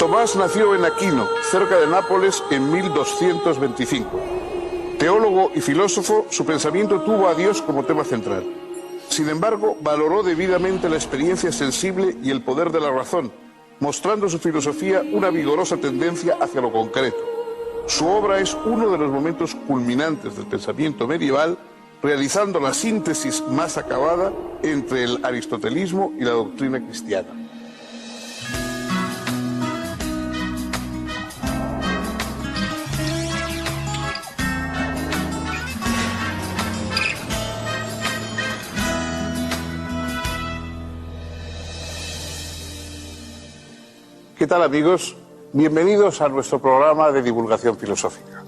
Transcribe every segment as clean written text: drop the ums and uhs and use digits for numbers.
Tomás nació en Aquino, cerca de Nápoles, en 1225. Teólogo y filósofo, su pensamiento tuvo a Dios como tema central. Sin embargo, valoró debidamente la experiencia sensible y el poder de la razón, mostrando su filosofía una vigorosa tendencia hacia lo concreto. Su obra es uno de los momentos culminantes del pensamiento medieval, realizando la síntesis más acabada entre el aristotelismo y la doctrina cristiana. ¿Qué tal, amigos? Bienvenidos a nuestro programa de divulgación filosófica.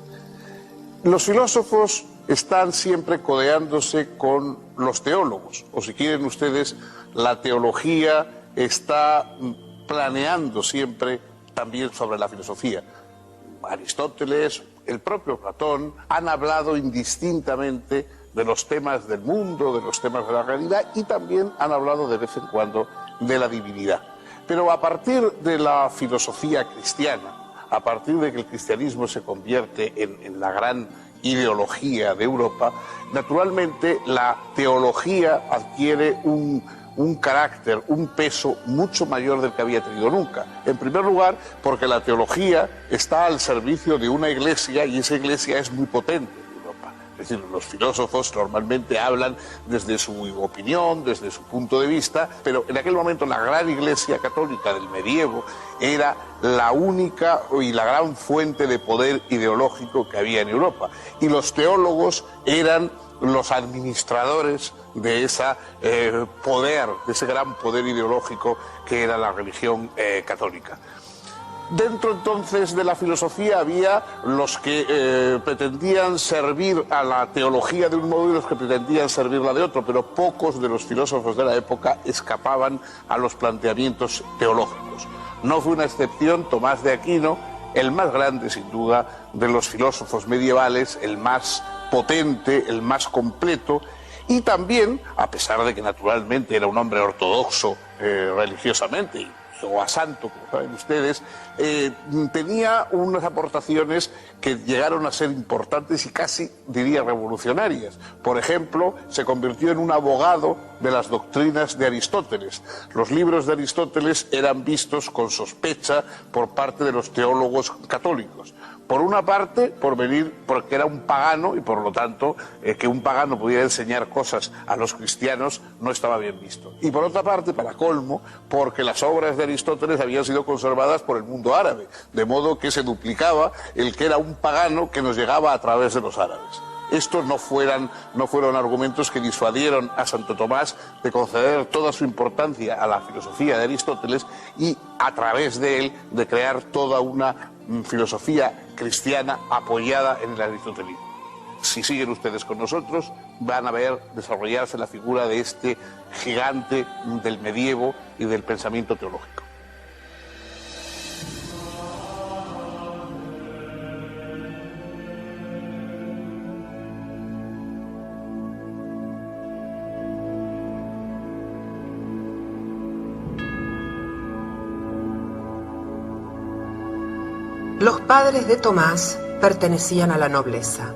Los filósofos están siempre codeándose con los teólogos, o si quieren ustedes, la teología está planeando siempre también sobre la filosofía. Aristóteles, el propio Platón, han hablado indistintamente de los temas del mundo, de los temas de la realidad, y también han hablado de vez en cuando de la divinidad. Pero a partir de la filosofía cristiana, a partir de que el cristianismo se convierte en la gran ideología de Europa, naturalmente la teología adquiere un carácter, un peso mucho mayor del que había tenido nunca. En primer lugar, porque la teología está al servicio de una iglesia y esa iglesia es muy potente. Es decir, los filósofos normalmente hablan desde su opinión, desde su punto de vista, pero en aquel momento la gran iglesia católica del medievo era la única y la gran fuente de poder ideológico que había en Europa. Y los teólogos eran los administradores de ese poder, de ese gran poder ideológico que era la religión católica. Dentro entonces de la filosofía había los que pretendían servir a la teología de un modo y los que pretendían servirla de otro, pero pocos de los filósofos de la época escapaban a los planteamientos teológicos. No fue una excepción Tomás de Aquino, el más grande sin duda de los filósofos medievales, el más potente, el más completo, y también, a pesar de que naturalmente era un hombre ortodoxo religiosamente, o a santo, como saben ustedes, tenía unas aportaciones que llegaron a ser importantes y casi, diría, revolucionarias. Por ejemplo, se convirtió en un abogado de las doctrinas de Aristóteles. Los libros de Aristóteles eran vistos con sospecha por parte de los teólogos católicos. Por una parte, porque era un pagano y por lo tanto que un pagano pudiera enseñar cosas a los cristianos no estaba bien visto. Y por otra parte, para colmo, porque las obras de Aristóteles habían sido conservadas por el mundo árabe, de modo que se duplicaba el que era un pagano que nos llegaba a través de los árabes. Estos no fueron argumentos que disuadieron a Santo Tomás de conceder toda su importancia a la filosofía de Aristóteles y a través de él de crear toda una filosofía cristiana apoyada en el aristotelismo. Si siguen ustedes con nosotros, van a ver desarrollarse la figura de este gigante del medievo y del pensamiento teológico. Los padres de Tomás pertenecían a la nobleza.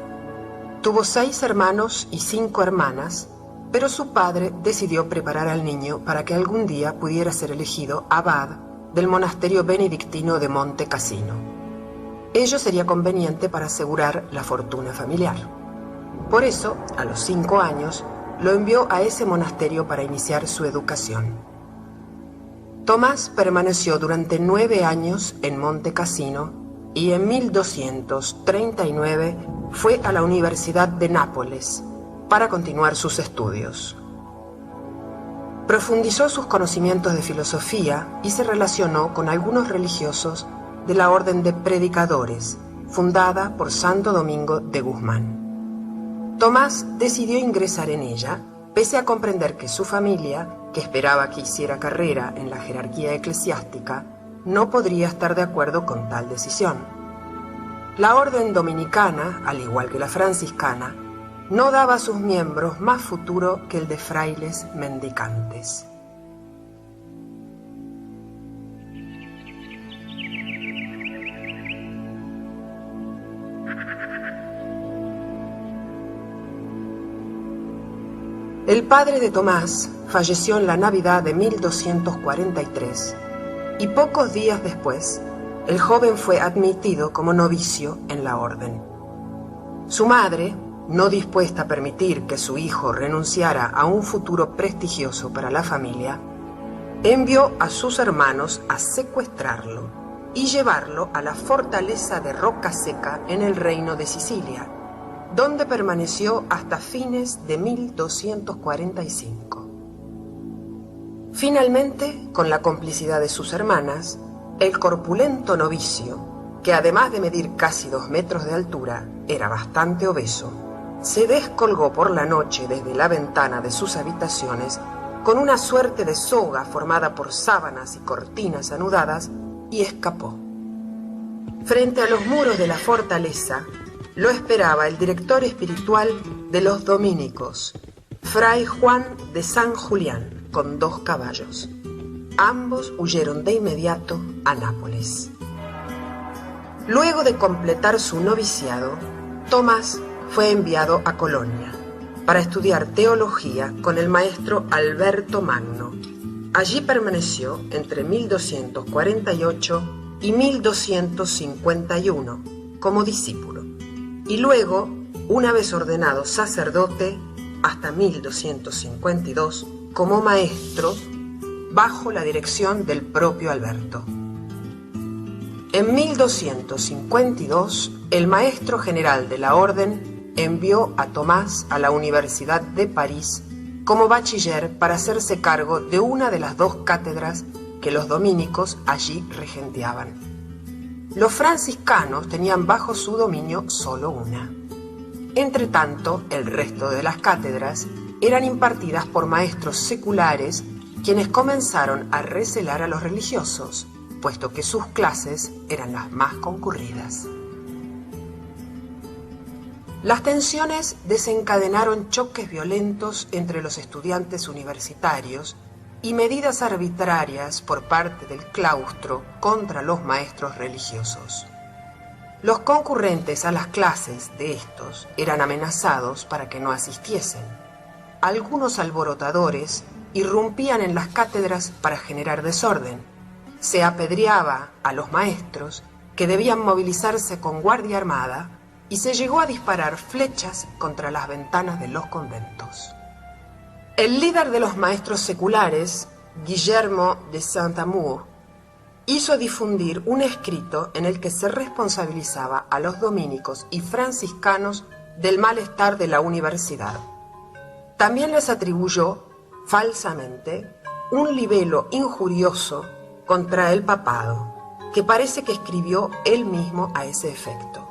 Tuvo 6 hermanos y 5 hermanas, pero su padre decidió preparar al niño para que algún día pudiera ser elegido abad del monasterio benedictino de Monte Cassino. Ello sería conveniente para asegurar la fortuna familiar. Por eso, a los 5 años, lo envió a ese monasterio para iniciar su educación. Tomás permaneció durante 9 años en Monte Cassino y en 1239 fue a la Universidad de Nápoles para continuar sus estudios. Profundizó sus conocimientos de filosofía y se relacionó con algunos religiosos de la Orden de Predicadores, fundada por Santo Domingo de Guzmán. Tomás decidió ingresar en ella, pese a comprender que su familia, que esperaba que hiciera carrera en la jerarquía eclesiástica, no podría estar de acuerdo con tal decisión. La orden dominicana, al igual que la franciscana, no daba a sus miembros más futuro que el de frailes mendicantes. El padre de Tomás falleció en la Navidad de 1243 y pocos días después el joven fue admitido como novicio en la orden. Su madre, no dispuesta a permitir que su hijo renunciara a un futuro prestigioso para la familia, envió a sus hermanos a secuestrarlo y llevarlo a la fortaleza de Rocaseca en el reino de Sicilia, donde permaneció hasta fines de 1245. Finalmente, con la complicidad de sus hermanas, el corpulento novicio, que además de medir casi 2 metros de altura, era bastante obeso, se descolgó por la noche desde la ventana de sus habitaciones con una suerte de soga formada por sábanas y cortinas anudadas y escapó. Frente a los muros de la fortaleza lo esperaba el director espiritual de los dominicos, Fray Juan de San Julián, con 2 caballos. Ambos huyeron de inmediato a Nápoles. Luego de completar su noviciado, Tomás fue enviado a Colonia para estudiar teología con el maestro Alberto Magno. Allí permaneció entre 1248 y 1251 como discípulo, y luego, una vez ordenado sacerdote, hasta 1252 como maestro bajo la dirección del propio Alberto. En 1252, el maestro general de la orden envió a Tomás a la Universidad de París como bachiller para hacerse cargo de una de las 2 cátedras que los dominicos allí regenteaban. Los franciscanos tenían bajo su dominio solo una. Entretanto, el resto de las cátedras eran impartidas por maestros seculares, quienes comenzaron a recelar a los religiosos, puesto que sus clases eran las más concurridas. Las tensiones desencadenaron choques violentos entre los estudiantes universitarios y medidas arbitrarias por parte del claustro contra los maestros religiosos. Los concurrentes a las clases de estos eran amenazados para que no asistiesen. Algunos alborotadores irrumpían en las cátedras para generar desorden. Se apedreaba a los maestros, que debían movilizarse con guardia armada, y se llegó a disparar flechas contra las ventanas de los conventos. El líder de los maestros seculares, Guillermo de Saint-Amour, hizo difundir un escrito en el que se responsabilizaba a los dominicos y franciscanos del malestar de la universidad. También les atribuyó, falsamente, un libelo injurioso contra el papado, que parece que escribió él mismo a ese efecto.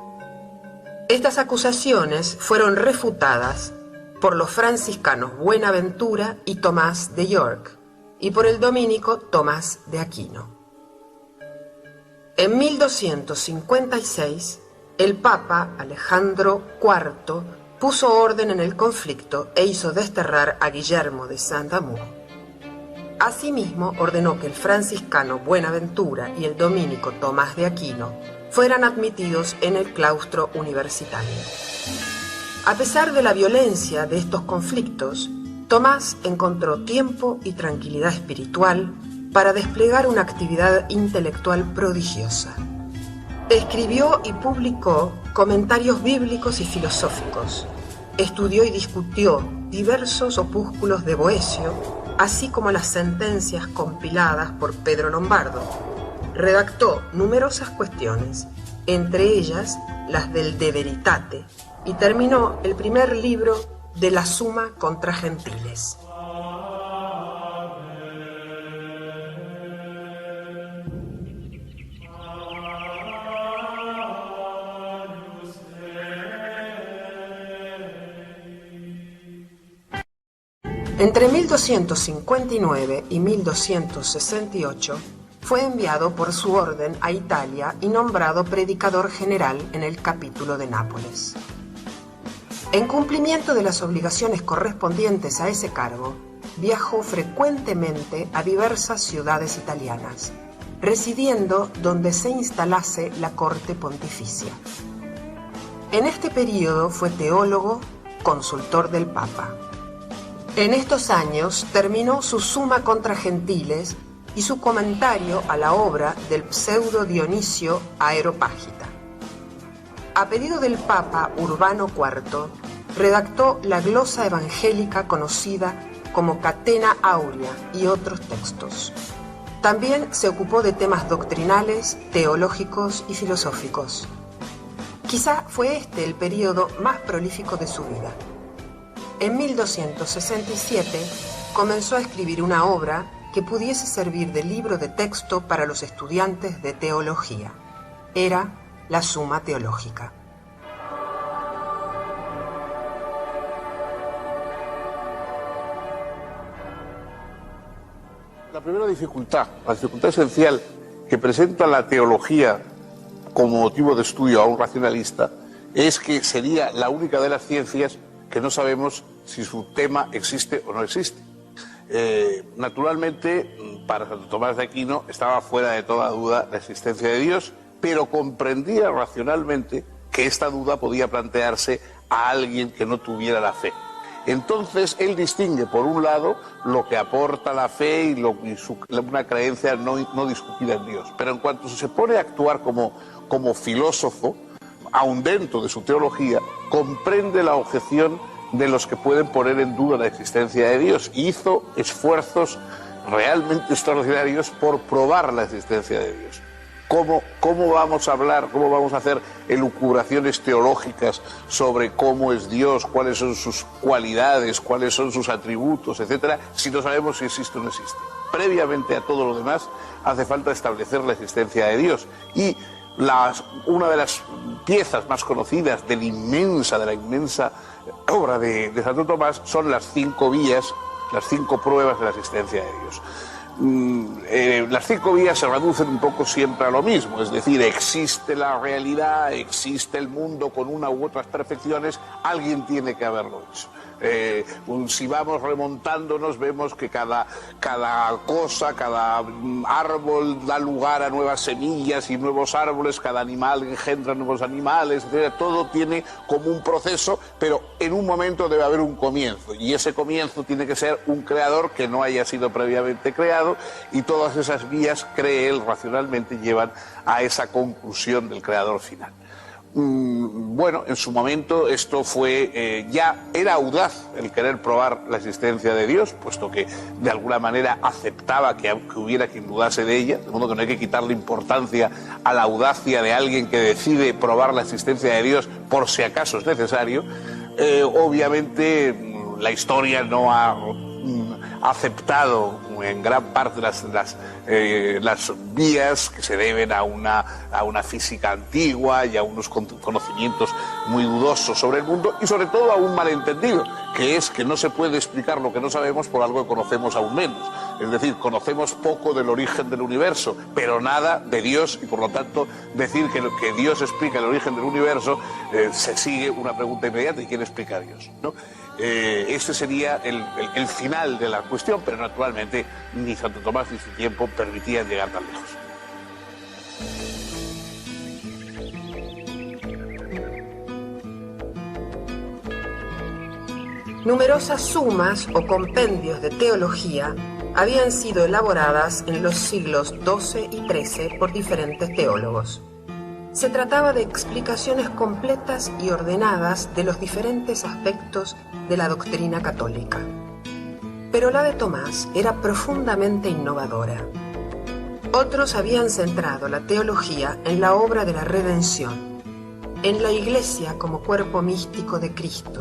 Estas acusaciones fueron refutadas por los franciscanos Buenaventura y Tomás de York, y por el dominico Tomás de Aquino. En 1256, el Papa Alejandro IV puso orden en el conflicto e hizo desterrar a Guillermo de Saint-Amour. Asimismo, ordenó que el franciscano Buenaventura y el dominico Tomás de Aquino fueran admitidos en el claustro universitario. A pesar de la violencia de estos conflictos, Tomás encontró tiempo y tranquilidad espiritual para desplegar una actividad intelectual prodigiosa. Escribió y publicó comentarios bíblicos y filosóficos. Estudió y discutió diversos opúsculos de Boecio, así como las sentencias compiladas por Pedro Lombardo. Redactó numerosas cuestiones, entre ellas las del De Veritate, y terminó el primer libro de la Summa contra Gentiles. Entre 1259 y 1268 fue enviado por su orden a Italia y nombrado predicador general en el capítulo de Nápoles. En cumplimiento de las obligaciones correspondientes a ese cargo, viajó frecuentemente a diversas ciudades italianas, residiendo donde se instalase la corte pontificia. En este período fue teólogo, consultor del Papa. En estos años terminó su Summa contra Gentiles y su comentario a la obra del pseudo Dionisio Areopágita. A pedido del Papa Urbano IV, redactó la glosa evangélica conocida como Catena Aurea y otros textos. También se ocupó de temas doctrinales, teológicos y filosóficos. Quizá fue este el período más prolífico de su vida. En 1267 comenzó a escribir una obra que pudiese servir de libro de texto para los estudiantes de teología. Era la Summa Teológica. La primera dificultad, la dificultad esencial que presenta la teología como motivo de estudio a un racionalista, es que sería la única de las ciencias que no sabemos si su tema existe o no existe. Naturalmente, para Santo Tomás de Aquino estaba fuera de toda duda la existencia de Dios, pero comprendía racionalmente que esta duda podía plantearse a alguien que no tuviera la fe. Entonces él distingue, por un lado, lo que aporta la fe y una creencia no discutida en Dios. Pero en cuanto se pone a actuar como filósofo, aun dentro de su teología, comprende la objeción de los que pueden poner en duda la existencia de Dios. Y hizo esfuerzos realmente extraordinarios por probar la existencia de Dios. ¿Cómo vamos a hablar, cómo vamos a hacer elucubraciones teológicas sobre cómo es Dios, cuáles son sus cualidades, cuáles son sus atributos, etcétera, si no sabemos si existe o no existe? Previamente a todo lo demás, hace falta establecer la existencia de Dios. Y una de las piezas más conocidas de la inmensa obra de Santo Tomás son las 5 vías, las 5 pruebas de la existencia de Dios. Las 5 vías se reducen un poco siempre a lo mismo, es decir, existe la realidad, existe el mundo con una u otras perfecciones, alguien tiene que haberlo hecho. Si vamos remontándonos, vemos que cada cosa, cada árbol da lugar a nuevas semillas y nuevos árboles, cada animal engendra nuevos animales, etc. Todo tiene como un proceso, pero en un momento debe haber un comienzo, y ese comienzo tiene que ser un creador que no haya sido previamente creado, y todas esas vías, cree él racionalmente, llevan a esa conclusión del creador final. Bueno, en su momento esto fue, ya era audaz el querer probar la existencia de Dios, puesto que de alguna manera aceptaba que hubiera quien dudase de ella, de modo que no hay que quitarle importancia a la audacia de alguien que decide probar la existencia de Dios por si acaso es necesario. Obviamente la historia no ha aceptado en gran parte las vías que se deben a una física antigua y a unos conocimientos muy dudosos sobre el mundo, y sobre todo a un malentendido, que es que no se puede explicar lo que no sabemos por algo que conocemos aún menos. Es decir, conocemos poco del origen del universo, pero nada de Dios, y por lo tanto decir que Dios explica el origen del universo, se sigue una pregunta inmediata: ¿y quién explica a Dios? ¿No? Ese sería el final de la cuestión, pero naturalmente ni Santo Tomás ni su tiempo permitían llegar tan lejos. Numerosas sumas o compendios de teología habían sido elaboradas en los siglos XII y XIII por diferentes teólogos. Se trataba de explicaciones completas y ordenadas de los diferentes aspectos de la doctrina católica. Pero la de Tomás era profundamente innovadora. Otros habían centrado la teología en la obra de la redención, en la Iglesia como cuerpo místico de Cristo,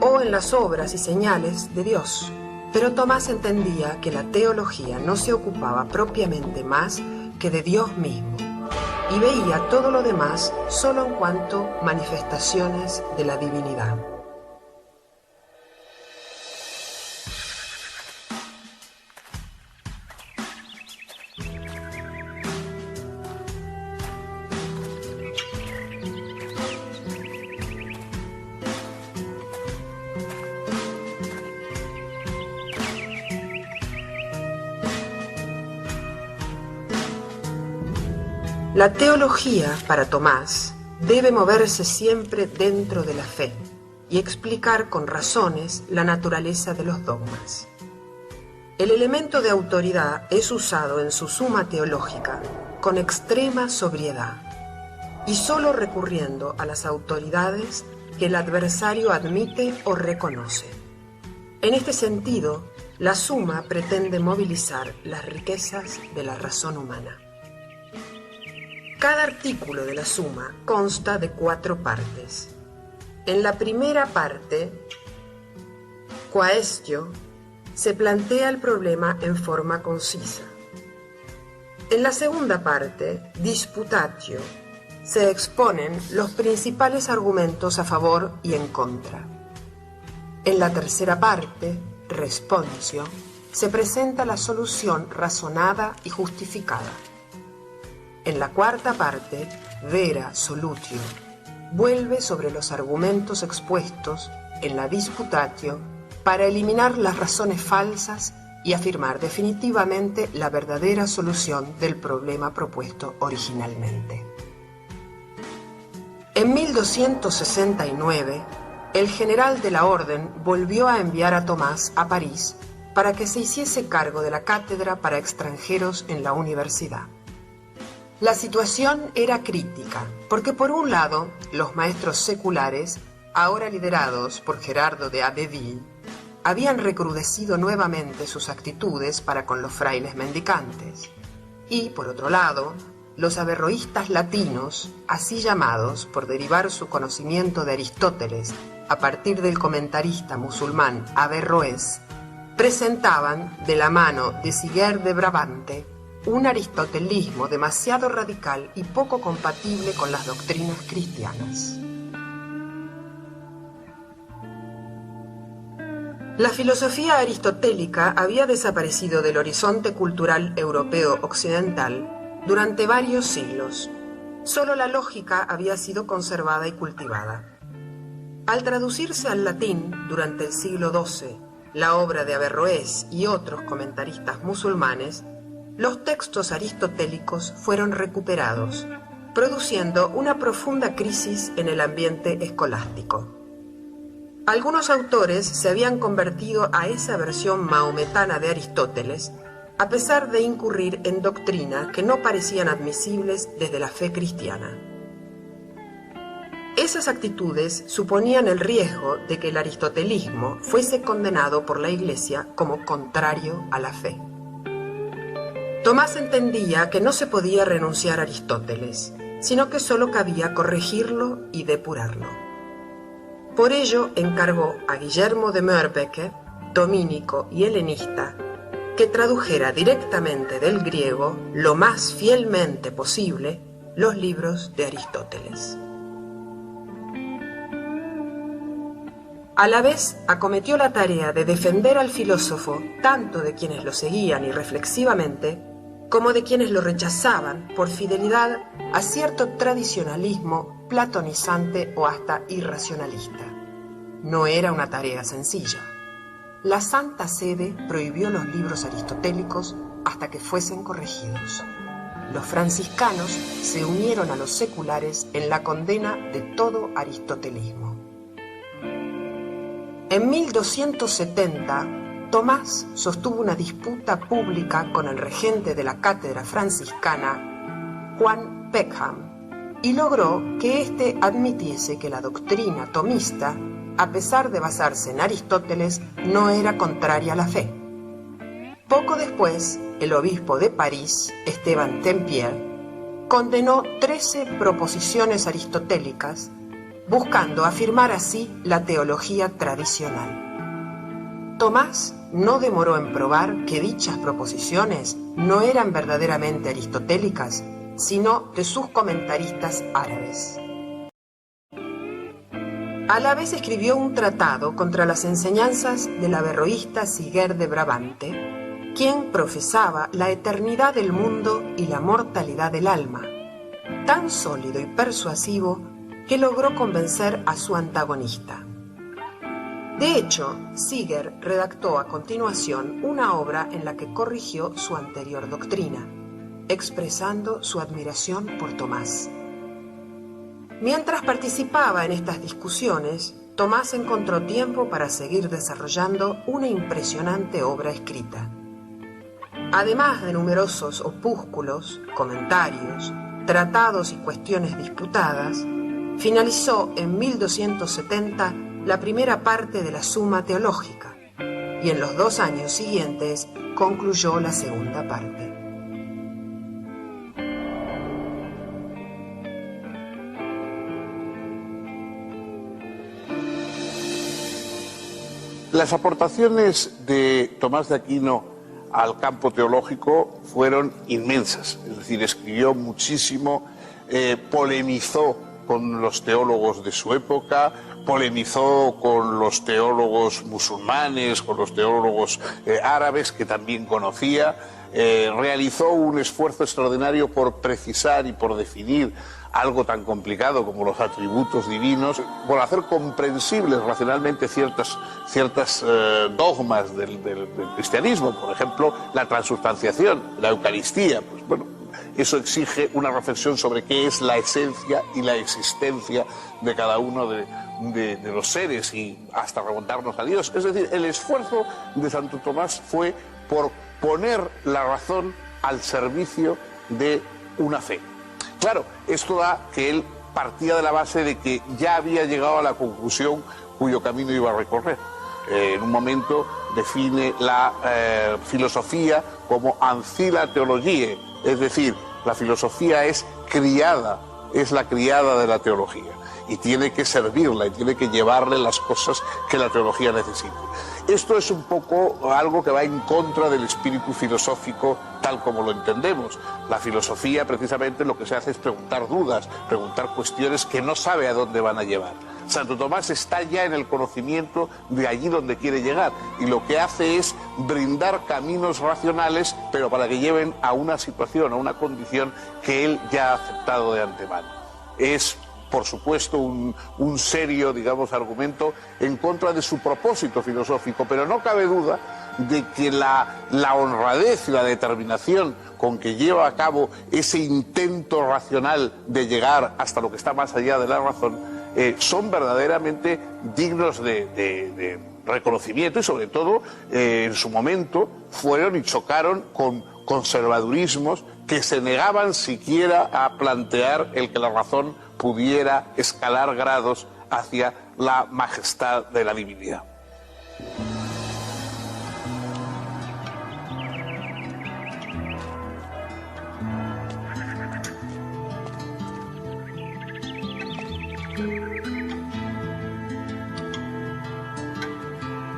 o en las obras y señales de Dios. Pero Tomás entendía que la teología no se ocupaba propiamente más que de Dios mismo, y veía todo lo demás solo en cuanto manifestaciones de la divinidad. La teología, para Tomás, debe moverse siempre dentro de la fe, y explicar con razones la naturaleza de los dogmas. El elemento de autoridad es usado en su suma teológica con extrema sobriedad y solo recurriendo a las autoridades que el adversario admite o reconoce. En este sentido, la suma pretende movilizar las riquezas de la razón humana. Cada artículo de la suma consta de 4 partes. En la primera parte, quaestio, se plantea el problema en forma concisa. En la segunda parte, disputatio, se exponen los principales argumentos a favor y en contra. En la tercera parte, responsio, se presenta la solución razonada y justificada. En la cuarta parte, vera solutio, vuelve sobre los argumentos expuestos en la disputatio para eliminar las razones falsas y afirmar definitivamente la verdadera solución del problema propuesto originalmente. En 1269, el general de la Orden volvió a enviar a Tomás a París para que se hiciese cargo de la cátedra para extranjeros en la universidad. La situación era crítica, porque por un lado, los maestros seculares, ahora liderados por Gerardo de Abbeville, habían recrudecido nuevamente sus actitudes para con los frailes mendicantes, y por otro lado, los averroístas latinos, así llamados por derivar su conocimiento de Aristóteles a partir del comentarista musulmán Averroés, presentaban, de la mano de Siger de Brabante, un aristotelismo demasiado radical y poco compatible con las doctrinas cristianas. La filosofía aristotélica había desaparecido del horizonte cultural europeo occidental durante varios siglos. Solo la lógica había sido conservada y cultivada. Al traducirse al latín durante el siglo XII la obra de Averroés y otros comentaristas musulmanes, los textos aristotélicos fueron recuperados, produciendo una profunda crisis en el ambiente escolástico. Algunos autores se habían convertido a esa versión mahometana de Aristóteles, a pesar de incurrir en doctrinas que no parecían admisibles desde la fe cristiana. Esas actitudes suponían el riesgo de que el aristotelismo fuese condenado por la Iglesia como contrario a la fe. Tomás entendía que no se podía renunciar a Aristóteles, sino que solo cabía corregirlo y depurarlo. Por ello encargó a Guillermo de Moerbeke, dominico y helenista, que tradujera directamente del griego, lo más fielmente posible, los libros de Aristóteles. A la vez acometió la tarea de defender al filósofo tanto de quienes lo seguían irreflexivamente como de quienes lo rechazaban por fidelidad a cierto tradicionalismo platonizante o hasta irracionalista. No era una tarea sencilla. La Santa Sede prohibió los libros aristotélicos hasta que fuesen corregidos. Los franciscanos se unieron a los seculares en la condena de todo aristotelismo. En 1270, Tomás sostuvo una disputa pública con el regente de la cátedra franciscana, Juan Peckham, y logró que éste admitiese que la doctrina tomista, a pesar de basarse en Aristóteles, no era contraria a la fe. Poco después, el obispo de París, Esteban Tempier, condenó 13 proposiciones aristotélicas, buscando afirmar así la teología tradicional. Tomás no demoró en probar que dichas proposiciones no eran verdaderamente aristotélicas, sino de sus comentaristas árabes. A la vez escribió un tratado contra las enseñanzas del averroísta Siger de Brabante, quien profesaba la eternidad del mundo y la mortalidad del alma, tan sólido y persuasivo que logró convencer a su antagonista. De hecho, Siger redactó a continuación una obra en la que corrigió su anterior doctrina, expresando su admiración por Tomás. Mientras participaba en estas discusiones, Tomás encontró tiempo para seguir desarrollando una impresionante obra escrita. Además de numerosos opúsculos, comentarios, tratados y cuestiones disputadas, finalizó en 1270 la primera parte de la Summa Teológica y en los 2 años siguientes concluyó la segunda parte. Las aportaciones de Tomás de Aquino al campo teológico fueron inmensas, es decir, escribió muchísimo, polemizó con los teólogos de su época, polemizó con los teólogos musulmanes, con los teólogos árabes que también conocía, realizó un esfuerzo extraordinario por precisar y por definir algo tan complicado como los atributos divinos, por hacer comprensibles racionalmente ciertas dogmas del cristianismo, por ejemplo, la transubstanciación, la Eucaristía. Pues bueno, eso exige una reflexión sobre qué es la esencia y la existencia de cada uno de los seres y hasta remontarnos a Dios. Es decir, el esfuerzo de Santo Tomás fue por poner la razón al servicio de una fe. Claro, esto da que él partía de la base de que ya había llegado a la conclusión cuyo camino iba a recorrer. En un momento define la filosofía como ancilla theologiae, es decir, la filosofía es la criada de la teología y tiene que servirla y tiene que llevarle las cosas que la teología necesite. Esto es un poco algo que va en contra del espíritu filosófico tal como lo entendemos. La filosofía precisamente lo que se hace es preguntar dudas, preguntar cuestiones que no sabe a dónde van a llevar. Santo Tomás está ya en el conocimiento de allí donde quiere llegar y lo que hace es brindar caminos racionales, pero para que lleven a una situación, a una condición que él ya ha aceptado de antemano. Es, por supuesto, un serio, digamos, argumento en contra de su propósito filosófico, pero no cabe duda de que la honradez y la determinación con que lleva a cabo ese intento racional de llegar hasta lo que está más allá de la razón son verdaderamente dignos de reconocimiento y sobre todo en su momento fueron y chocaron con conservadurismos que se negaban siquiera a plantear el que la razón pudiera escalar grados hacia la majestad de la divinidad.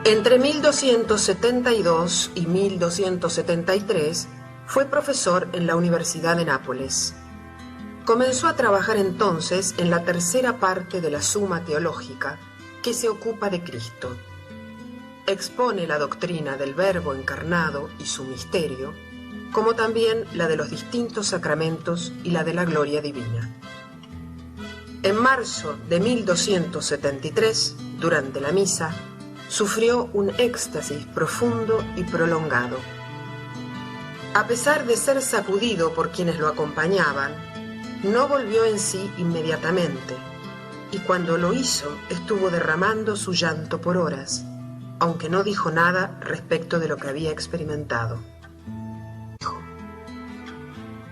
Entre 1272 y 1273 fue profesor en la Universidad de Nápoles. Comenzó a trabajar entonces en la tercera parte de la Summa Teológica, que se ocupa de Cristo. Expone la doctrina del Verbo encarnado y su misterio, como también la de los distintos sacramentos y la de la gloria divina. En marzo de 1273, durante la misa, sufrió un éxtasis profundo y prolongado. A pesar de ser sacudido por quienes lo acompañaban, no volvió en sí inmediatamente, y cuando lo hizo estuvo derramando su llanto por horas, aunque no dijo nada respecto de lo que había experimentado.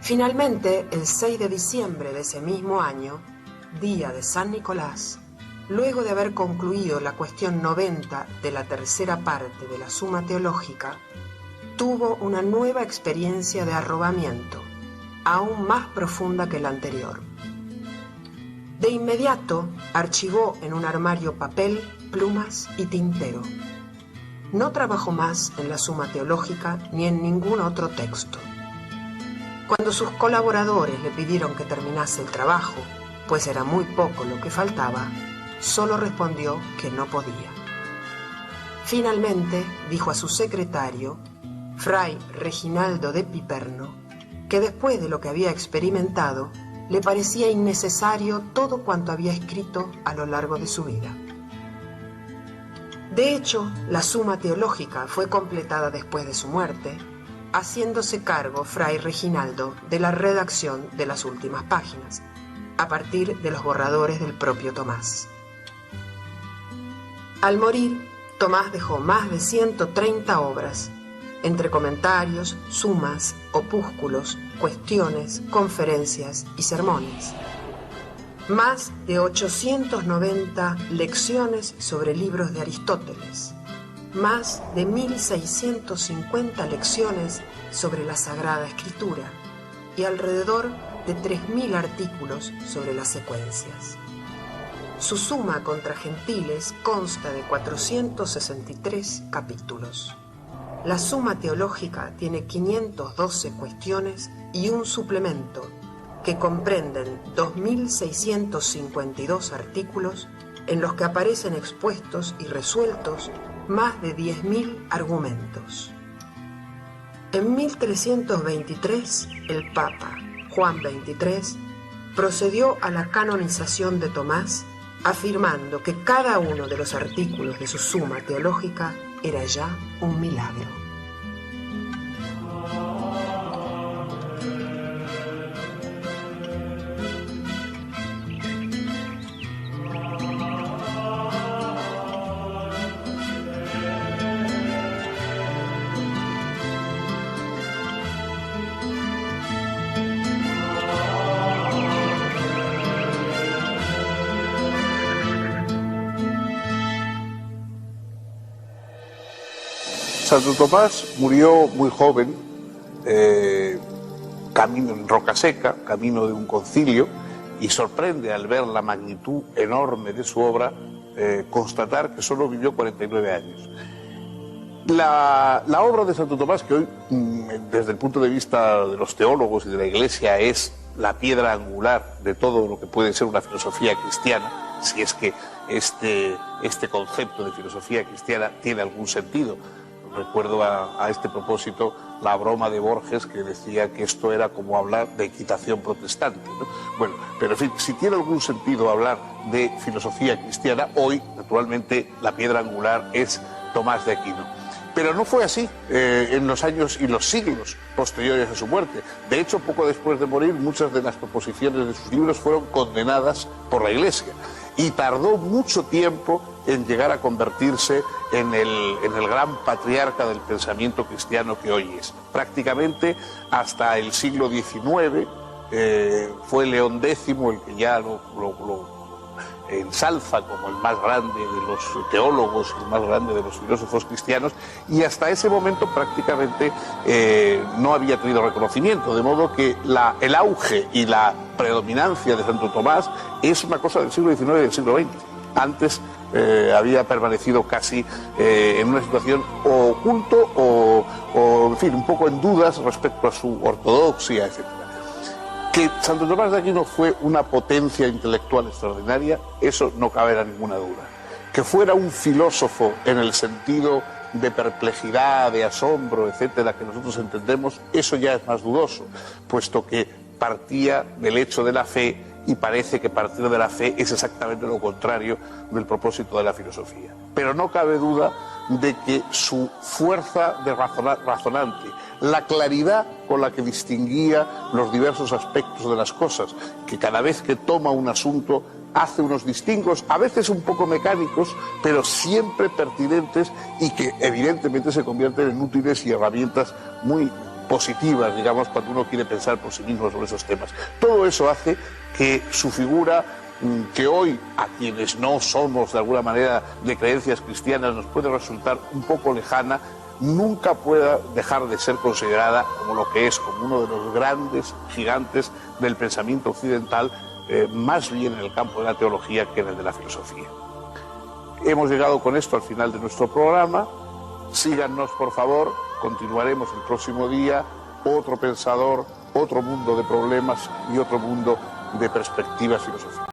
Finalmente, el 6 de diciembre de ese mismo año, día de San Nicolás, luego de haber concluido la cuestión 90 de la tercera parte de la Summa Teológica, tuvo una nueva experiencia de arrobamiento, aún más profunda que la anterior. De inmediato archivó en un armario papel, plumas y tintero. No trabajó más en la Summa Teológica ni en ningún otro texto. Cuando sus colaboradores le pidieron que terminase el trabajo, pues era muy poco lo que faltaba, solo respondió que no podía. Finalmente dijo a su secretario, Fray Reginaldo de Piperno, que después de lo que había experimentado, le parecía innecesario todo cuanto había escrito a lo largo de su vida. De hecho, la Summa Teológica fue completada después de su muerte, haciéndose cargo Fray Reginaldo de la redacción de las últimas páginas, a partir de los borradores del propio Tomás. Al morir, Tomás dejó más de 130 obras, entre comentarios, sumas, opúsculos, cuestiones, conferencias y sermones. Más de 890 lecciones sobre libros de Aristóteles, más de 1650 lecciones sobre la Sagrada Escritura y alrededor de 3000 artículos sobre las secuencias. Su Summa contra Gentiles consta de 463 capítulos. La Summa Teológica tiene 512 cuestiones y un suplemento que comprenden 2652 artículos en los que aparecen expuestos y resueltos más de 10.000 argumentos. En 1323, el Papa Juan XXIII procedió a la canonización de Tomás, afirmando que cada uno de los artículos de su Summa Teológica era ya un milagro. Santo Tomás murió muy joven, camino en Rocaseca, camino de un concilio, y sorprende al ver la magnitud enorme de su obra constatar que solo vivió 49 años. La obra de Santo Tomás, que hoy, desde el punto de vista de los teólogos y de la Iglesia, es la piedra angular de todo lo que puede ser una filosofía cristiana, si es que este concepto de filosofía cristiana tiene algún sentido. Recuerdo a este propósito la broma de Borges, que decía que esto era como hablar de equitación protestante, ¿no? Bueno, pero en fin, si tiene algún sentido hablar de filosofía cristiana, hoy, naturalmente, la piedra angular es Tomás de Aquino. Pero no fue así en los años y los siglos posteriores a su muerte. De hecho, poco después de morir, muchas de las proposiciones de sus libros fueron condenadas por la Iglesia. Y tardó mucho tiempo en llegar a convertirse en el gran patriarca del pensamiento cristiano que hoy es. Prácticamente hasta el siglo XIX fue León X el que ya lo ensalza como el más grande de los teólogos, el más grande de los filósofos cristianos, y hasta ese momento prácticamente no había tenido reconocimiento, de modo que el auge y la predominancia de Santo Tomás es una cosa del siglo XIX y del siglo XX. Antes había permanecido casi en una situación o oculto o, en fin, un poco en dudas respecto a su ortodoxia, etc. Que Santo Tomás de Aquino fue una potencia intelectual extraordinaria, eso no cabe ninguna duda. Que fuera un filósofo en el sentido de perplejidad, de asombro, etcétera, que nosotros entendemos, eso ya es más dudoso, puesto que partía del hecho de la fe, y parece que partir de la fe es exactamente lo contrario del propósito de la filosofía. Pero no cabe duda de que su fuerza de razonante, la claridad con la que distinguía los diversos aspectos de las cosas, que cada vez que toma un asunto hace unos distingos, a veces un poco mecánicos, pero siempre pertinentes y que evidentemente se convierten en útiles y herramientas muy positivas, digamos, cuando uno quiere pensar por sí mismo sobre esos temas. Todo eso hace que su figura, que hoy a quienes no somos de alguna manera de creencias cristianas nos puede resultar un poco lejana, nunca pueda dejar de ser considerada como lo que es, como uno de los grandes gigantes del pensamiento occidental, más bien en el campo de la teología que en el de la filosofía. Hemos llegado con esto al final de nuestro programa. Síganos, por favor, continuaremos el próximo día, otro pensador, otro mundo de problemas y otro mundo de perspectivas filosóficas.